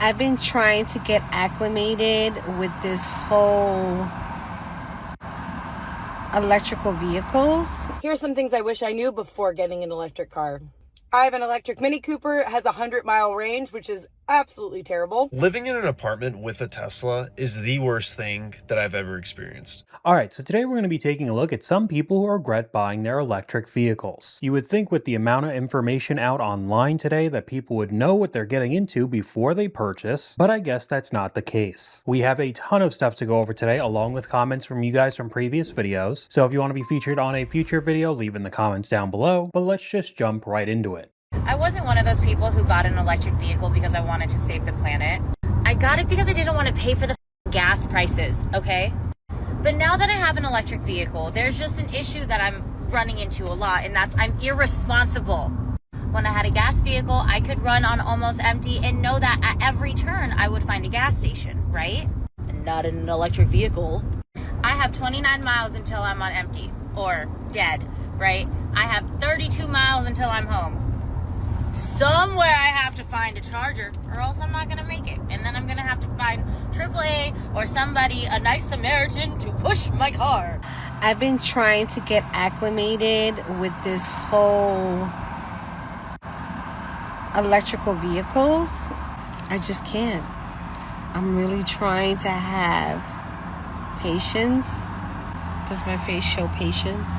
I've been trying to get acclimated with this whole electrical vehicles. Here's some things I wish I knew before getting an electric car. I have an electric Mini Cooper. It has a 100-mile range, which is absolutely terrible. Living in an apartment with a Tesla is the worst thing that I've ever experienced. All right, so today we're going to be taking a look at some people who regret buying their electric vehicles. You would think with the amount of information out online today that people would know what they're getting into before they purchase, but I guess that's not the case. We have a ton of stuff to go over today, along with comments from you guys from previous videos. So if you want to be featured on a future video, leave in the comments down below, but let's just jump right into it. I wasn't one of those people who got an electric vehicle because I wanted to save the planet. I got it because I didn't want to pay for the gas prices, okay? But now that I have an electric vehicle, there's just an issue that I'm running into a lot, and that's I'm irresponsible. When I had a gas vehicle, I could run on almost empty and know that at every turn I would find a gas station, right? And not in an electric vehicle. I have 29 miles until I'm on empty or dead, right? I have 32 miles until I'm home. Somewhere I have to find a charger or else I'm not going to make it. And then I'm going to have to find AAA or somebody, a nice Samaritan, to push my car. I've been trying to get acclimated with this whole electrical vehicles. I just can't. I'm really trying to have patience. Does my face show patience?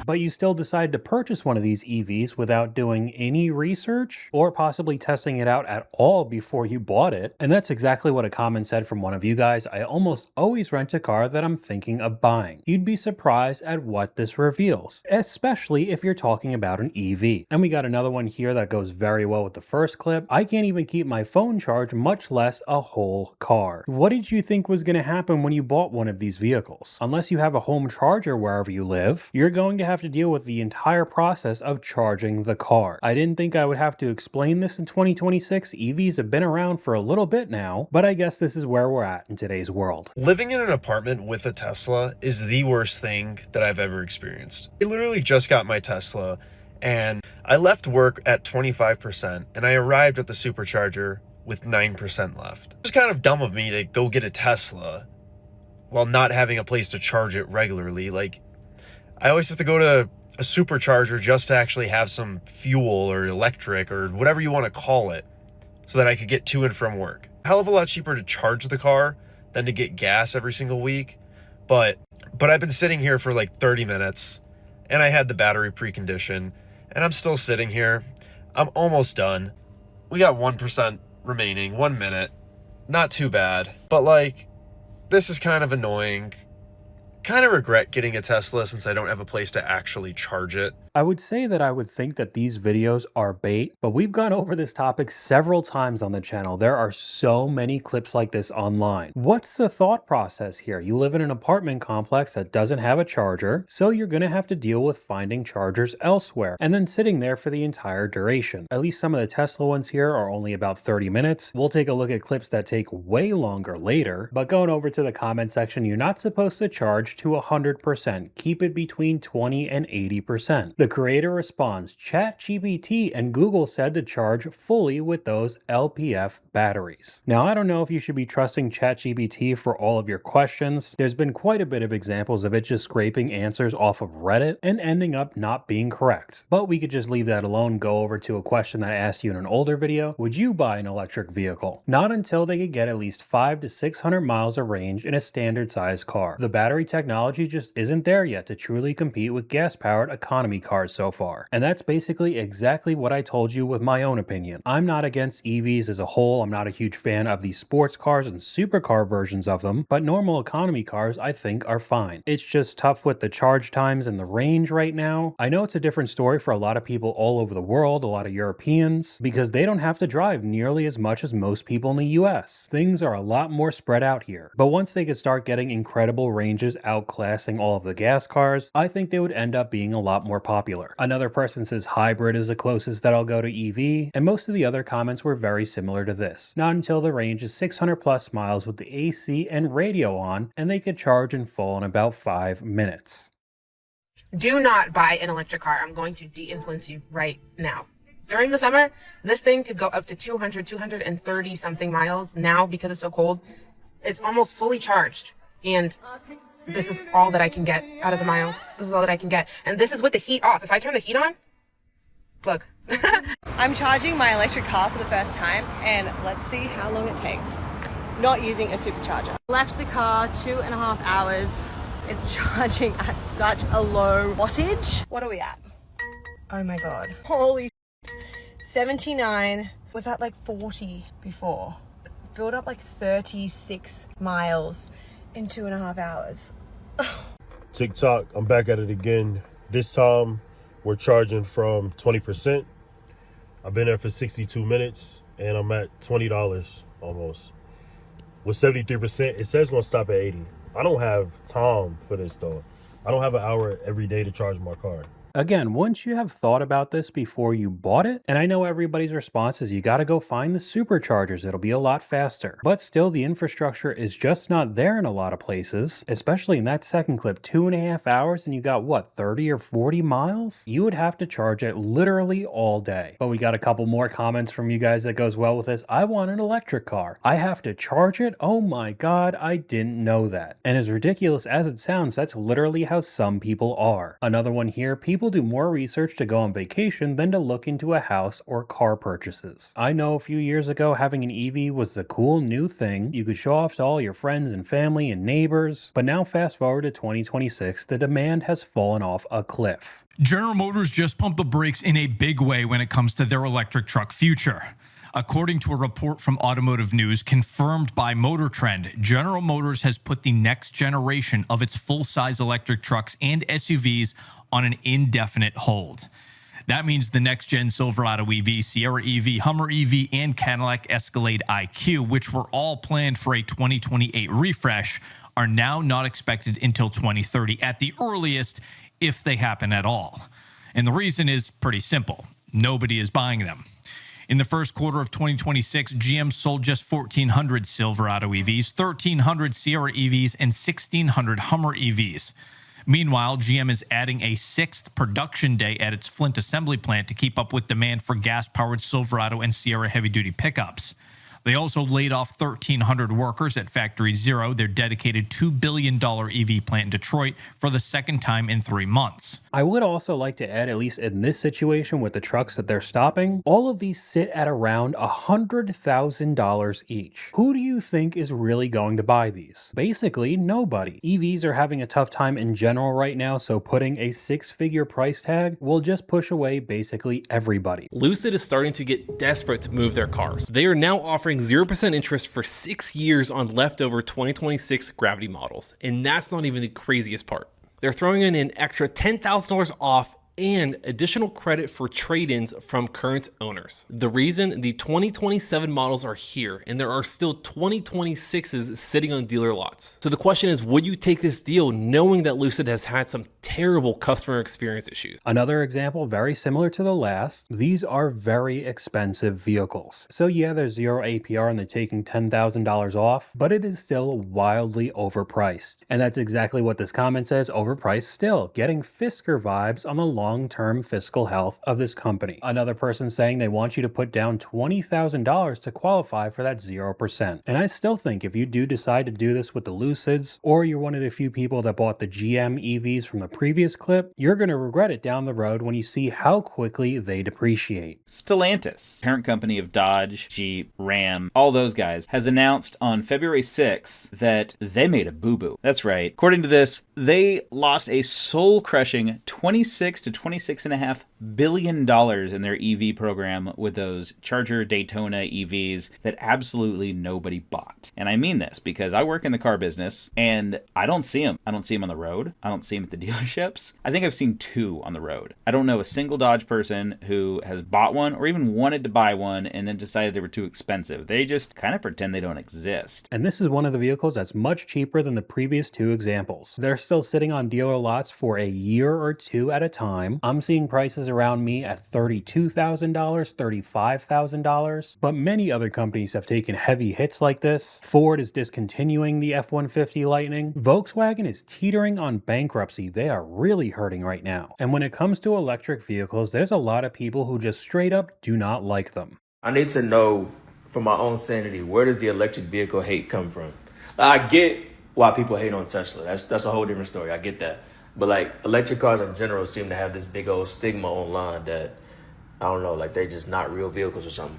But you still decide to purchase one of these EVs without doing any research or possibly testing it out at all before you bought it. And that's exactly what a comment said from one of you guys. I almost always rent a car that I'm thinking of buying. You'd be surprised at what this reveals, especially if you're talking about an EV. And we got another one here that goes very well with the first clip. I can't even keep my phone charged, much less a whole car. What did you think was going to happen when you bought one of these vehicles? Unless you have a home charger wherever you live, you're going to have to deal with the entire process of charging the car. I didn't think I would have to explain this in 2026. EVs have been around for a little bit now, but I guess this is where we're at in today's world. Living in an apartment with a Tesla is the worst thing that I've ever experienced. I literally just got my Tesla and I left work at 25% and I arrived at the supercharger with 9% left. It was kind of dumb of me to go get a Tesla while not having a place to charge it regularly. Like, I always have to go to a supercharger just to actually have some fuel or electric or whatever you want to call it so that I could get to and from work. A hell of a lot cheaper to charge the car than to get gas every single week. But I've been sitting here for like 30 minutes and I had the battery precondition and I'm still sitting here. I'm almost done. We got 1% remaining, 1 minute. Not too bad, but like, this is kind of annoying. Kind of regret getting a Tesla since I don't have a place to actually charge it. I would say that I would think that these videos are bait, but we've gone over this topic several times on the channel. There are so many clips like this online. What's the thought process here? You live in an apartment complex that doesn't have a charger, so you're going to have to deal with finding chargers elsewhere and then sitting there for the entire duration. At least some of the Tesla ones here are only about 30 minutes. We'll take a look at clips that take way longer later, but going over to the comment section, you're not supposed to charge to 100%. Keep it between 20 and 80%. The creator responds, ChatGPT and Google said to charge fully with those LPF batteries. Now, I don't know if you should be trusting ChatGPT for all of your questions. There's been quite a bit of examples of it just scraping answers off of Reddit and ending up not being correct. But we could just leave that alone, go over to a question that I asked you in an older video. Would you buy an electric vehicle? Not until they could get at least 500 to 600 miles of range in a standard size car. The battery technology just isn't there yet to truly compete with gas-powered economy cars so far. And that's basically exactly what I told you with my own opinion. I'm not against EVs as a whole. I'm not a huge fan of the sports cars and supercar versions of them, but normal economy cars I think are fine. It's just tough with the charge times and the range right now. I know it's a different story for a lot of people all over the world, a lot of Europeans, because they don't have to drive nearly as much as most people in the US. Things are a lot more spread out here. But once they could start getting incredible ranges outclassing all of the gas cars, I think they would end up being a lot more popular. Another person says hybrid is the closest that I'll go to EV, and most of the other comments were very similar to this. Not until the range is 600 plus miles with the AC and radio on, and they could charge in full in about 5 minutes. Do not buy an electric car. I'm going to de-influence you right now. During the summer, this thing could go up to 230 something miles. Now, because it's so cold, it's almost fully charged. And this is all that I can get out of the miles. This is all that I can get. And this is with the heat off. If I turn the heat on, look. I'm charging my electric car for the first time, and let's see how long it takes. Not using a supercharger. Left the car 2.5 hours. It's charging at such a low wattage. What are we at? Oh my God. Holy 79. Was that like 40 before? Filled up like 36 miles in 2.5 hours. TikTok, I'm back at it again. This time we're charging from 20%. I've been there for 62 minutes and I'm at $20 almost. With 73%, it says it's gonna stop at 80. I don't have time for this though. I don't have an hour every day to charge my car. Again, wouldn't you have thought about this before you bought it? And I know everybody's response is you got to go find the superchargers. It'll be a lot faster. But still, the infrastructure is just not there in a lot of places, especially in that second clip, 2.5 hours and you got what, 30 or 40 miles? You would have to charge it literally all day. But we got a couple more comments from you guys that goes well with this. I want an electric car. I have to charge it? Oh my God, I didn't know that. And as ridiculous as it sounds, that's literally how some people are. Another one here, people do more research to go on vacation than to look into a house or car purchases. I know a few years ago having an EV was the cool new thing. You could show off to all your friends and family and neighbors, but now fast forward to 2026, the demand has fallen off a cliff. General Motors just pumped the brakes in a big way when it comes to their electric truck future. According to a report from Automotive News confirmed by Motor Trend, General Motors has put the next generation of its full-size electric trucks and SUVs on an indefinite hold. That means the next-gen Silverado EV, Sierra EV, Hummer EV, and Cadillac Escalade IQ, which were all planned for a 2028 refresh, are now not expected until 2030 at the earliest, if they happen at all. And the reason is pretty simple. Nobody is buying them. In the first quarter of 2026, GM sold just 1,400 Silverado EVs, 1,300 Sierra EVs, and 1,600 Hummer EVs. Meanwhile, GM is adding a 6th production day at its Flint assembly plant to keep up with demand for gas-powered Silverado and Sierra heavy-duty pickups. They also laid off 1,300 workers at Factory Zero, their dedicated $2 billion EV plant in Detroit, for the second time in 3 months. I would also like to add, at least in this situation with the trucks that they're stopping, all of these sit at around $100,000 each. Who do you think is really going to buy these? Basically, nobody. EVs are having a tough time in general right now, so putting a 6-figure price tag will just push away basically everybody. Lucid is starting to get desperate to move their cars. They are now offering 0% interest for 6 years on leftover 2026 Gravity models. And that's not even the craziest part. They're throwing in an extra $10,000 off and additional credit for trade-ins from current owners. The reason, the 2027 models are here and there are still 2026s sitting on dealer lots. So the question is, would you take this deal knowing that Lucid has had some terrible customer experience issues? Another example very similar to the last, these are very expensive vehicles. So yeah, there's 0 APR and they're taking $10,000 off, but it is still wildly overpriced. And that's exactly what this comment says, overpriced still, getting Fisker vibes on the long-term fiscal health of this company. Another person saying they want you to put down $20,000 to qualify for that 0%. And I still think if you do decide to do this with the Lucids, or you're one of the few people that bought the GM EVs from the previous clip, you're going to regret it down the road when you see how quickly they depreciate. Stellantis, parent company of Dodge, Jeep, Ram, all those guys, has announced on February 6th that they made a boo-boo. That's right. According to this, they lost a soul-crushing $26 to $26.5 billion in their EV program with those Charger Daytona EVs that absolutely nobody bought. And I mean this because I work in the car business and I don't see them. I don't see them on the road. I don't see them at the dealerships. I think I've seen 2 on the road. I don't know a single Dodge person who has bought one or even wanted to buy one and then decided they were too expensive. They just kind of pretend they don't exist. And this is one of the vehicles that's much cheaper than the previous 2 examples. They're still sitting on dealer lots for a year or 2 at a time. I'm seeing prices prices around me at $32,000, $35,000, but many other companies have taken heavy hits like this. Ford is discontinuing the F-150 Lightning. Volkswagen is teetering on bankruptcy. They are really hurting right now. And when it comes to electric vehicles, there's a lot of people who just straight up do not like them. I need to know, for my own sanity, where does the electric vehicle hate come from? I get why people hate on Tesla. That's a whole different story. I get that. But like electric cars in general seem to have this big old stigma online that, I don't know, like they're just not real vehicles or something.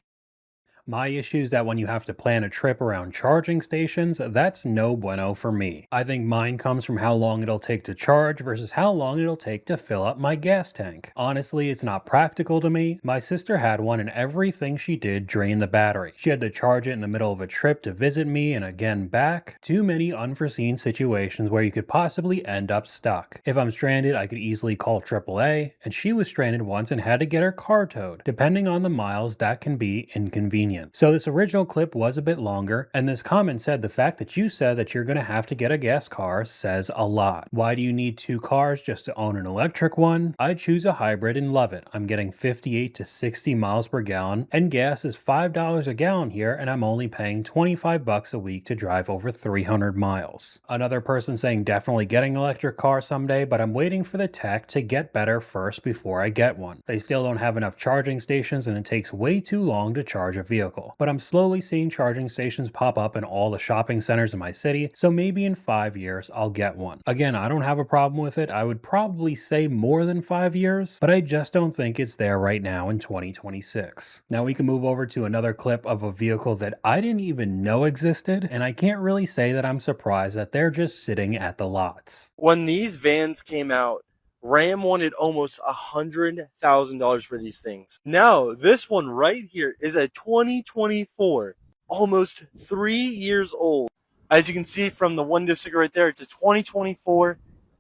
My issue is that when you have to plan a trip around charging stations, that's no bueno for me. I think mine comes from how long it'll take to charge versus how long it'll take to fill up my gas tank. Honestly, it's not practical to me. My sister had one and everything she did drained the battery. She had to charge it in the middle of a trip to visit me and again back. Too many unforeseen situations where you could possibly end up stuck. If I'm stranded, I could easily call AAA, and she was stranded once and had to get her car towed. Depending on the miles, that can be inconvenient. So this original clip was a bit longer, and this comment said the fact that you said that you're going to have to get a gas car says a lot. Why do you need two cars just to own an electric one? I choose a hybrid and love it. I'm getting 58 to 60 miles per gallon, and gas is $5 a gallon here, and I'm only paying 25 bucks a week to drive over 300 miles. Another person saying definitely getting an electric car someday, but I'm waiting for the tech to get better first before I get one. They still don't have enough charging stations, and it takes way too long to charge a vehicle. But I'm slowly seeing charging stations pop up in all the shopping centers in my city, so maybe in 5 years I'll get one. Again, I don't have a problem with it. I would probably say more than 5 years, but I just don't think it's there right now in 2026. Now we can move over to another clip of a vehicle that I didn't even know existed, and I can't really say that I'm surprised that they're just sitting at the lots. When these vans came out, Ram wanted almost $100,000 for these things. Now, this one right here is a 2024, almost 3 years old. As you can see from the window sticker right there, it's a 2024,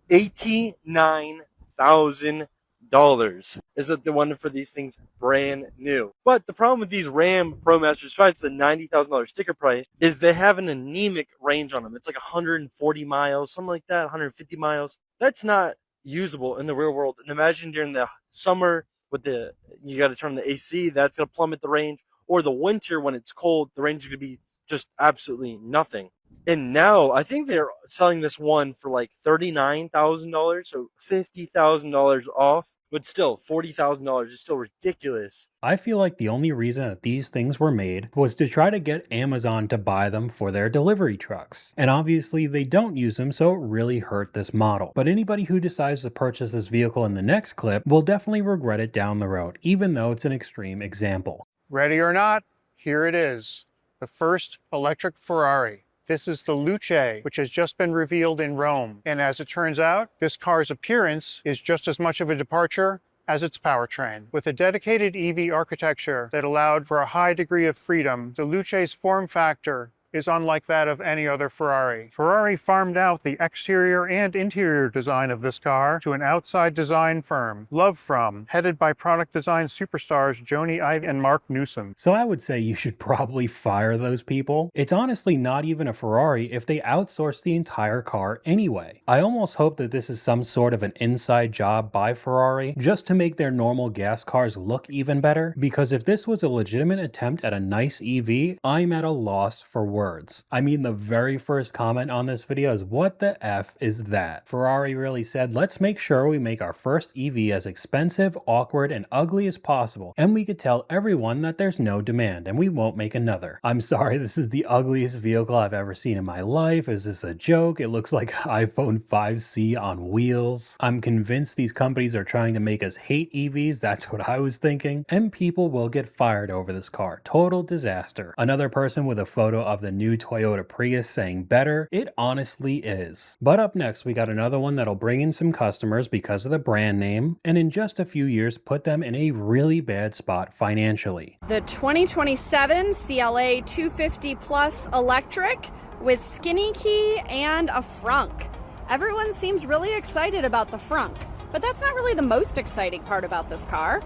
$89,000 is what they wanted for these things brand new. But the problem with these Ram ProMasters, besides the $90,000 sticker price, is they have an anemic range on them. It's like 140 miles, something like that, 150 miles. That's not usable in the real world. And imagine during the summer with you got to turn the AC, that's going to plummet the range. Or the winter when it's cold, the range is going to be just absolutely nothing. And now I think they're selling this one for like $39,000, so $50,000 off. But still, $40,000 is still ridiculous. I feel like the only reason that these things were made was to try to get Amazon to buy them for their delivery trucks. And obviously they don't use them, so it really hurt this model. But anybody who decides to purchase this vehicle in the next clip will definitely regret it down the road, even though it's an extreme example. Ready or not, here it is. The first electric Ferrari. This is the Lucid, which has just been revealed in Rome. And as it turns out, this car's appearance is just as much of a departure as its powertrain. With a dedicated EV architecture that allowed for a high degree of freedom, the Lucid's form factor is unlike that of any other Ferrari. Ferrari farmed out the exterior and interior design of this car to an outside design firm, Love From, headed by product design superstars Joni Ive and Mark Newsom. So I would say you should probably fire those people. It's honestly not even a Ferrari if they outsource the entire car anyway. I almost hope that this is some sort of an inside job by Ferrari just to make their normal gas cars look even better, because if this was a legitimate attempt at a nice EV, I'm at a loss for words. I mean, the very first comment on this video is, what the F is that? Ferrari really said, let's make sure we make our first EV as expensive, awkward, and ugly as possible, and we could tell everyone that there's no demand and we won't make another. I'm sorry, this is the ugliest vehicle I've ever seen in my life. Is this a joke? It looks like iPhone 5C on wheels. I'm convinced these companies are trying to make us hate EVs. That's what I was thinking. And people will get fired over this car. Total disaster. Another person with a photo of the new Toyota Prius saying better. It honestly is. But up next, we got another one that'll bring in some customers because of the brand name, and in just a few years put them in a really bad spot financially. The 2027 CLA 250 Plus electric with skinny key and a frunk. Everyone seems really excited about the frunk, but that's not really the most exciting part about this car.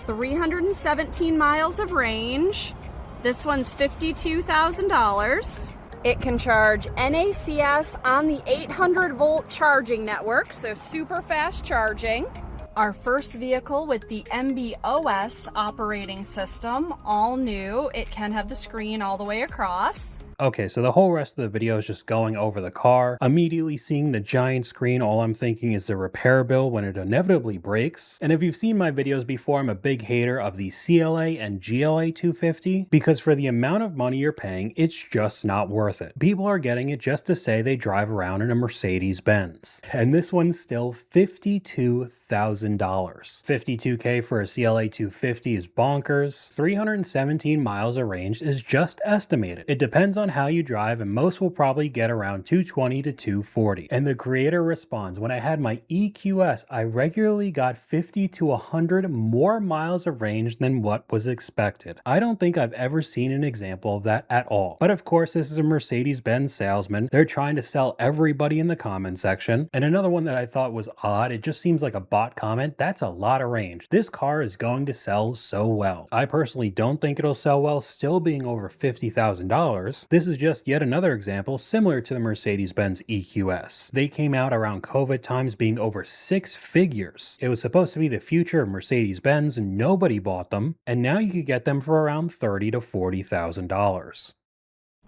317 miles of range. This one's $52,000. It can charge NACS on the 800 volt charging network, so super fast charging. Our first vehicle with the MB.OS operating system, all new. It can have the screen all the way across. Okay, so the whole rest of the video is just going over the car. Immediately seeing the giant screen, all I'm thinking is the repair bill when it inevitably breaks. And if you've seen my videos before, I'm a big hater of the CLA and GLA 250 because for the amount of money you're paying, it's just not worth it. People are getting it just to say they drive around in a Mercedes-Benz. And this one's still $52,000. $52K for a CLA 250 is bonkers. 317 miles of range is just estimated. It depends on how you drive, and most will probably get around 220 to 240. And the creator responds, when I had my EQS, I regularly got 50 to 100 more miles of range than what was expected. I don't think I've ever seen an example of that at all. But of course, this is a Mercedes-Benz salesman. They're trying to sell everybody in the comment section. And another one that I thought was odd, it just seems like a bot comment. That's a lot of range. This car is going to sell so well. I personally don't think it'll sell well, still being over $50,000. This is just yet another example similar to the Mercedes-Benz EQS. They came out around COVID times being over 6 figures. It was supposed to be the future of Mercedes-Benz and nobody bought them, and now you could get them for around $30,000 to $40,000.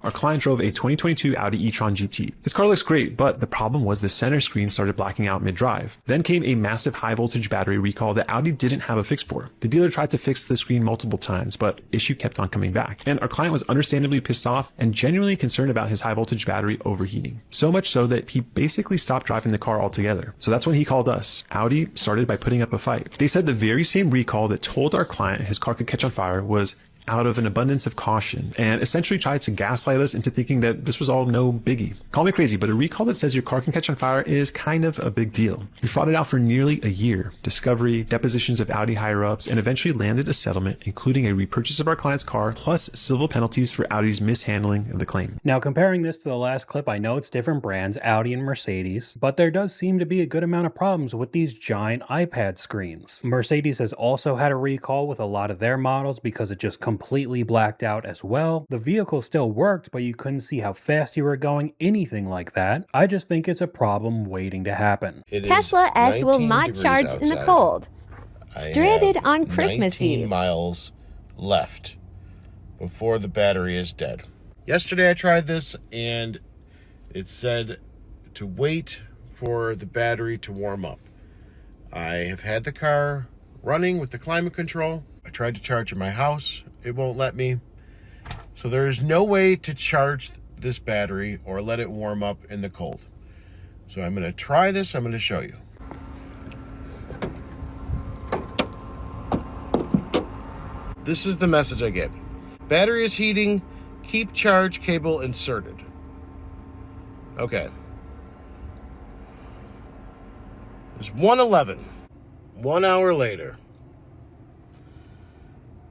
Our client drove a 2022 Audi e-tron GT. This car looks great, but the problem was the center screen started blacking out mid-drive. Then came a massive high voltage battery recall that Audi didn't have a fix for. The dealer tried to fix the screen multiple times, but issue kept on coming back. And our client was understandably pissed off and genuinely concerned about his high voltage battery overheating. So much so that he basically stopped driving the car altogether. So that's when he called us. Audi started by putting up a fight. They said the very same recall that told our client his car could catch on fire was out of an abundance of caution, and essentially tried to gaslight us into thinking that this was all no biggie. Call me crazy, but a recall that says your car can catch on fire is kind of a big deal. We fought it out for nearly a year. Discovery, depositions of Audi higher-ups, and eventually landed a settlement, including a repurchase of our client's car, plus civil penalties for Audi's mishandling of the claim. Now, comparing this to the last clip, I know it's different brands, Audi and Mercedes, but there does seem to be a good amount of problems with these giant iPad screens. Mercedes has also had a recall with a lot of their models because it just completely blacked out as well. The vehicle still worked, but you couldn't see how fast you were going, anything like that. I just think it's a problem waiting to happen. Tesla S will not charge in the cold. Stranded on Christmas Eve. 19 miles left before the battery is dead. Yesterday I tried this and it said to wait for the battery to warm up. I have had the car running with the climate control. I tried to charge at my house. It won't let me. So there is no way to charge this battery or let it warm up in the cold. So I'm going to try this. I'm going to show you. This is the message I get. Battery is heating. Keep charge cable inserted. Okay. It's 1:11. 1 hour later.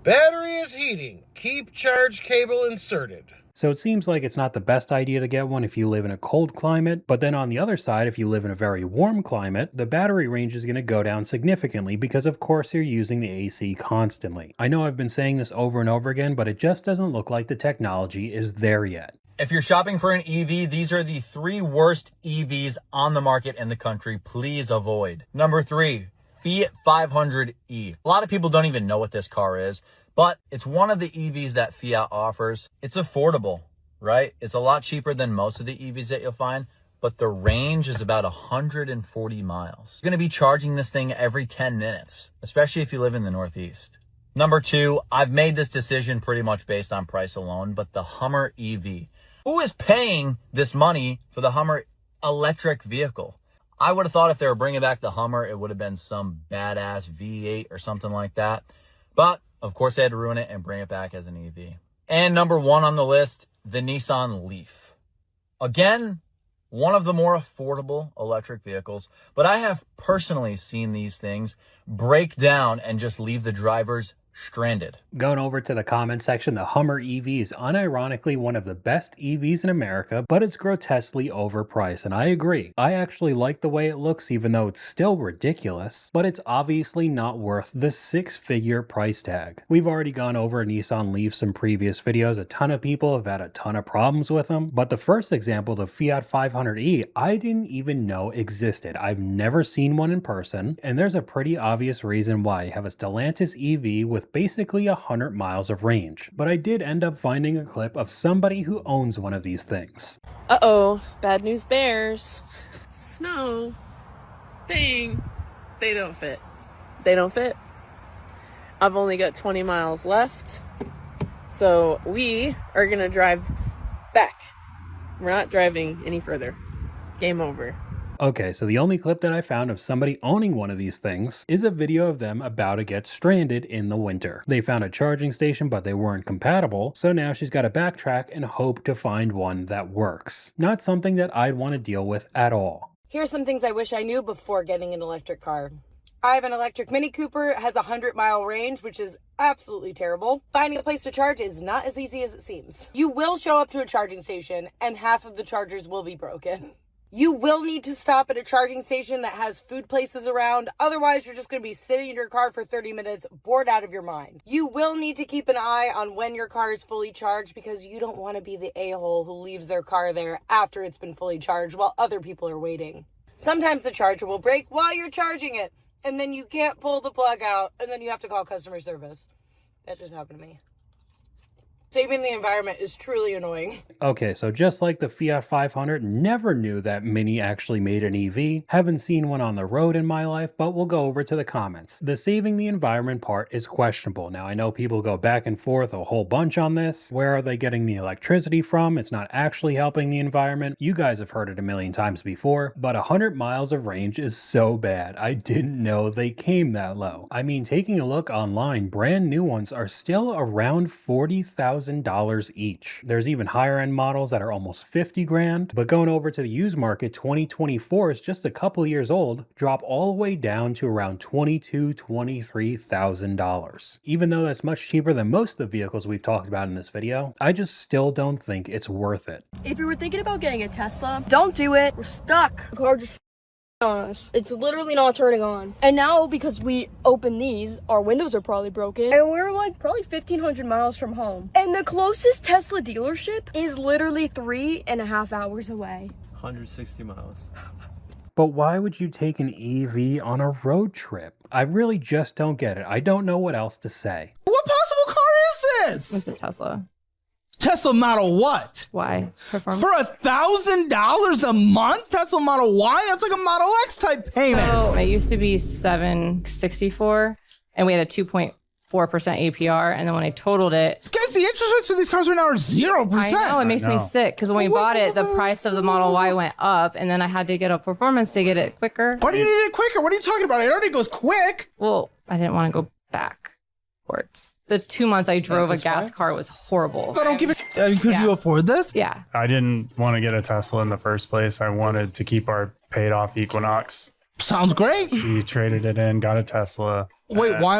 Battery is heating. Keep charge cable inserted. So it seems like it's not the best idea to get one if you live in a cold climate, but then on the other side, if you live in a very warm climate, the battery range is going to go down significantly because of course you're using the AC constantly. I know I've been saying this over and over again, but it just doesn't look like the technology is there yet. If you're shopping for an EV, these are the 3 worst EVs on the market in the country. Please avoid. Number 3. Fiat 500e. A lot of people don't even know what this car is, but it's one of the EVs that Fiat offers. It's affordable, right? It's a lot cheaper than most of the EVs that you'll find, but the range is about 140 miles. You're going to be charging this thing every 10 minutes, especially if you live in the Northeast. Number 2, I've made this decision pretty much based on price alone, but the Hummer EV. Who is paying this money for the Hummer electric vehicle? I would have thought if they were bringing back the Hummer, it would have been some badass V8 or something like that. But, of course, they had to ruin it and bring it back as an EV. And number 1 on the list, the Nissan Leaf. Again, one of the more affordable electric vehicles. But I have personally seen these things break down and just leave the drivers stranded. Going over to the comment section, the Hummer EV is unironically one of the best EVs in America, but it's grotesquely overpriced, and I agree. I actually like the way it looks, even though it's still ridiculous, but it's obviously not worth the six-figure price tag. We've already gone over Nissan Leafs in previous videos. A ton of people have had a ton of problems with them, but the first example, the Fiat 500e, I didn't even know existed. I've never seen one in person, and there's a pretty obvious reason why. You have a Stellantis EV with basically 100 miles of range. But I did end up finding a clip of somebody who owns one of these things. Uh-oh, bad news bears. Snow thing. They don't fit. They don't fit. I've only got 20 miles left. So we are gonna drive back. We're not driving any further. Game over. Okay, so the only clip that I found of somebody owning one of these things is a video of them about to get stranded in the winter. They found a charging station, but they weren't compatible, so now she's got to backtrack and hope to find one that works. Not something that I'd want to deal with at all. Here's some things I wish I knew before getting an electric car. I have an electric Mini Cooper. It has a 100-mile range, which is absolutely terrible. Finding a place to charge is not as easy as it seems. You will show up to a charging station, and half of the chargers will be broken. You will need to stop at a charging station that has food places around. Otherwise, you're just going to be sitting in your car for 30 minutes, bored out of your mind. You will need to keep an eye on when your car is fully charged because you don't want to be the a-hole who leaves their car there after it's been fully charged while other people are waiting. Sometimes the charger will break while you're charging it, and then you can't pull the plug out, and then you have to call customer service. That just happened to me. Saving the environment is truly annoying. Okay, so just like the Fiat 500, never knew that Mini actually made an EV. Haven't seen one on the road in my life, but we'll go over to the comments. The saving the environment part is questionable. Now, I know people go back and forth a whole bunch on this. Where are they getting the electricity from? It's not actually helping the environment. You guys have heard it a million times before, but 100 miles of range is so bad. I didn't know they came that low. I mean, taking a look online, brand new ones are still around $40,000 each. There's even higher end models that are almost 50 grand, but going over to the used market, 2024 is just a couple years old, drop all the way down to around $22,000, $23,000. Even though that's much cheaper than most of the vehicles we've talked about in this video, I just still don't think it's worth it. If you were thinking about getting a Tesla, don't do it. We're stuck. The car just on us. It's literally not turning on. And now because we open these, our windows are probably broken. And we're like probably 1,500 miles from home. And the closest Tesla dealership is literally 3.5 hours away. 160 miles. But why would you take an EV on a road trip? I really just don't get it. I don't know what else to say. What possible car is this? It's a Tesla. Tesla Model what? Y. Performance. For $1,000 a month? Tesla Model Y? That's like a Model X type payment. So it used to be $764, and we had a 2.4% APR, and then when I totaled it, guys, the interest rates for these cars right now are 0%. I know, it makes me sick because when we bought it, the price of the Model Y went up, and then I had to get a performance to get it quicker. Why do you need it quicker? What are you talking about? It already goes quick. Well, I didn't want to go backwards. The 2 months I drove a gas car was horrible. I don't give a could you afford this? Yeah. I didn't want to get a Tesla in the first place. I wanted to keep our paid off Equinox. Sounds great. She traded it in, got a Tesla. Wait, why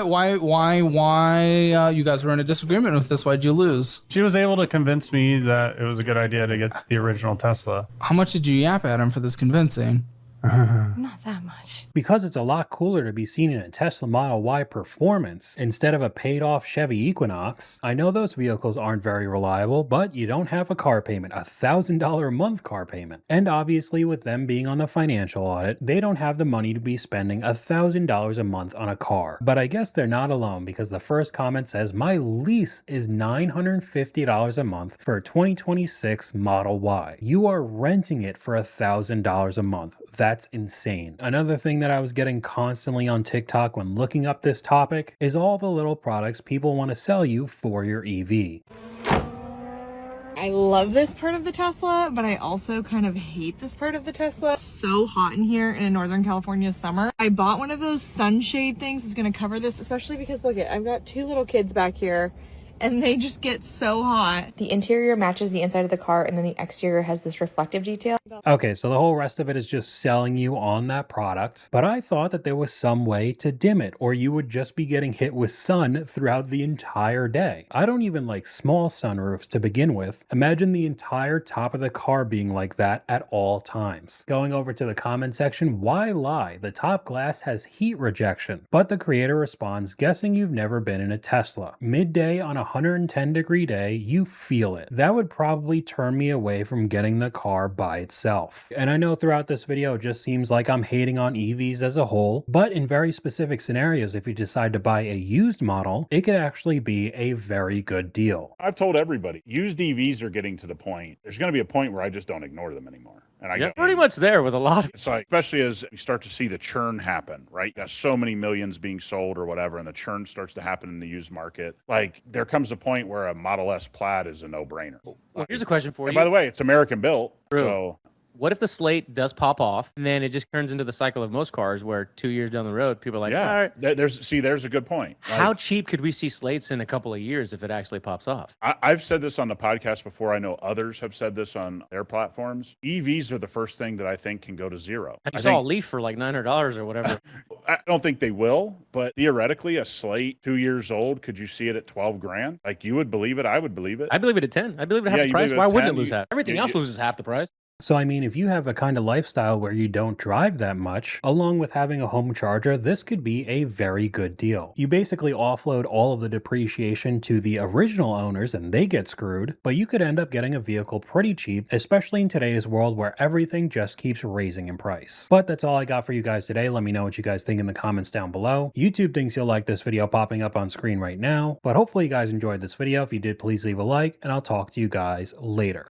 you guys were in a disagreement with this? Why'd you lose? She was able to convince me that it was a good idea to get the original Tesla. How much did you yap at him for this convincing? Not that much. Because it's a lot cooler to be seen in a Tesla Model Y Performance instead of a paid-off Chevy Equinox. I know those vehicles aren't very reliable, but you don't have a car payment, $1,000 a month car payment. And obviously with them being on the financial audit, they don't have the money to be spending $1,000 a month on a car. But I guess they're not alone because the first comment says, my lease is $950 a month for a 2026 Model Y. You are renting it for $1,000 a month. That's insane. Another thing that I was getting constantly on TikTok when looking up this topic is all the little products people want to sell you for your EV. I love this part of the Tesla, but I also kind of hate this part of the Tesla. It's so hot in here in a Northern California summer. I bought one of those sunshade things that's gonna cover this, especially because look I've got 2 little kids back here and they just get so hot. The interior matches the inside of the car, and then the exterior has this reflective detail. Okay, so the whole rest of it is just selling you on that product, but I thought that there was some way to dim it, or you would just be getting hit with sun throughout the entire day. I don't even like small sunroofs to begin with. Imagine the entire top of the car being like that at all times. Going over to the comment section, why lie? The top glass has heat rejection. But the creator responds, guessing you've never been in a Tesla. Midday on a 110-degree day, you feel it. That would probably turn me away from getting the car by itself. And I know throughout this video it just seems like I'm hating on EVs as a whole, but in very specific scenarios, if you decide to buy a used model, it could actually be a very good deal. I've told everybody, used EVs are getting to the point, there's going to be a point where I just don't ignore them anymore. And I get pretty much there with a lot of it's like, especially as you start to see the churn happen, right? You got so many millions being sold or whatever, and the churn starts to happen in the used market. Like, there comes a point where a Model S Plaid is a no-brainer. Well, here's a question for you. By the way, it's American built. True. So what if the slate does pop off, and then it just turns into the cycle of most cars where 2 years down the road, people are like, all right. There's a good point. Like, How cheap could we see slates in a couple of years if it actually pops off? I've said this on the podcast before. I know others have said this on their platforms. EVs are the first thing that I think can go to zero. You saw a Leaf for like $900 or whatever. I don't think they will, but theoretically, a slate 2 years old, could you see it at 12 grand? Like, you would believe it. I would believe it. I believe it at 10. I believe it at half the price. Why wouldn't it lose half? Everything else loses half the price. So I mean, if you have a kind of lifestyle where you don't drive that much, along with having a home charger, this could be a very good deal. You basically offload all of the depreciation to the original owners and they get screwed, but you could end up getting a vehicle pretty cheap, especially in today's world where everything just keeps raising in price. But that's all I got for you guys today. Let me know what you guys think in the comments down below. YouTube thinks you'll like this video popping up on screen right now, but hopefully you guys enjoyed this video. If you did, please leave a like, and I'll talk to you guys later.